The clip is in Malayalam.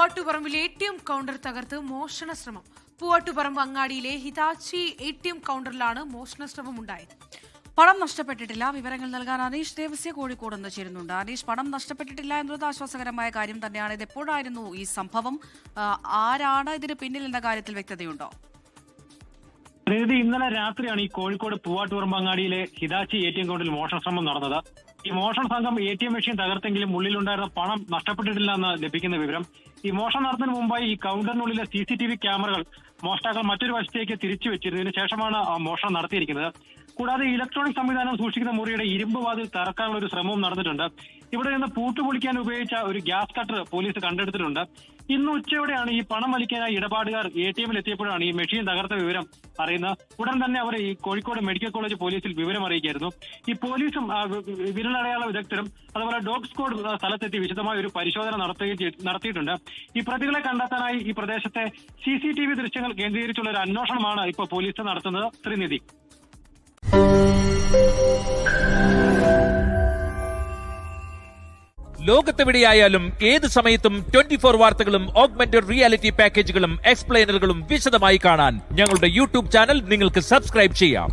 പൂവാട്ടുപറമ്പിൽ ATM കൗണ്ടർ തകർത്ത് മോഷണ ശ്രമം. പൂവാട്ടുപറമ്പ് അങ്ങാടിയിലെ ഹിതാച്ചി ATM കൗണ്ടറിലാണ് മോഷണ ശ്രമം ഉണ്ടായത്. പണം നഷ്ടപ്പെട്ടിട്ടില്ല. വിവരങ്ങൾ നൽകാൻ അനീഷ് ദേവസ്യ കോഴിക്കോട് നിന്ന് ചേരുന്നുണ്ട്. അനീഷ്, പണം നഷ്ടപ്പെട്ടിട്ടില്ല എന്നത് ആശ്വാസകരമായ കാര്യം തന്നെയാണ്. ഇത് എപ്പോഴായിരുന്നു ഈ ആരാണ് ഇതിന് പിന്നിൽ എന്ന കാര്യത്തിൽ വ്യക്തതയുണ്ടോ? ഇന്നലെ രാത്രിയാണ് ഈ കോഴിക്കോട് പൂവാട്ടുപറമ്പ് അങ്ങാടിയിലെ ഹിതാച്ചി ATM കൗണ്ടറിൽ മോഷണ ശ്രമം നടന്നത്. ഈ മോഷണ സംഘം ATM മെഷീൻ തകർത്തെങ്കിലും ഉള്ളിലുണ്ടായിരുന്ന പണം നഷ്ടപ്പെട്ടിട്ടില്ല എന്ന് ലഭിക്കുന്ന വിവരം. ഈ മോഷണം നടത്തുന്നതിന് മുമ്പായി ഈ കൗണ്ടറിനുള്ളിലെ CCTV ക്യാമറകൾ മോഷ്ടാക്കൾ മറ്റൊരു വശത്തേക്ക് തിരിച്ചു വെച്ചിരുന്നതിന് ശേഷമാണ് മോഷണം നടത്തിയിരിക്കുന്നത്. കൂടാതെ ഇലക്ട്രോണിക് സംവിധാനം സൂക്ഷിക്കുന്ന മുറിയുടെ ഇരുമ്പ് വാതിൽ തകർക്കാനുള്ള ഒരു ശ്രമവും നടന്നിട്ടുണ്ട്. ഇവിടെ നിന്ന് പൂട്ടുപൊളിക്കാൻ ഉപയോഗിച്ച ഒരു ഗ്യാസ് കട്ടർ പോലീസ് കണ്ടെടുത്തിട്ടുണ്ട്. ഇന്ന് ഉച്ചയോടെയാണ് ഈ പണം വലിക്കാനായി ഇടപാടുകാർ ATMൽ എത്തിയപ്പോഴാണ് ഈ മെഷീൻ തകർത്ത വിവരം അറിയുന്നത്. ഉടൻ തന്നെ അവർ ഈ കോഴിക്കോട് മെഡിക്കൽ കോളേജ് പോലീസിൽ വിവരം അറിയിക്കായിരുന്നു. ഈ പോലീസും വിരലടയാള വിദഗ്ധരും അതുപോലെ ഡോഗ് സ്ക്വാഡ് സ്ഥലത്തെത്തി വിശദമായ ഒരു പരിശോധന നടത്തിയിട്ടുണ്ട്. ഈ പ്രതികളെ കണ്ടെത്താനായി ഈ പ്രദേശത്തെ CCTV ദൃശ്യങ്ങൾ കേന്ദ്രീകരിച്ചുള്ള ഒരു അന്വേഷണമാണ് ഇപ്പോൾ പോലീസ് നടത്തുന്നത്. ശ്രീനിധി, ലോകത്തെവിടെയായാലും ഏത് സമയത്തും 24 വാർത്തകളും ഓഗ്മെന്റഡ് റിയാലിറ്റി പാക്കേജുകളും എക്സ്പ്ലെയിനറുകളും വിശദമായി കാണാൻ ഞങ്ങളുടെ YouTube ചാനൽ നിങ്ങൾക്ക് സബ്സ്ക്രൈബ് ചെയ്യാം.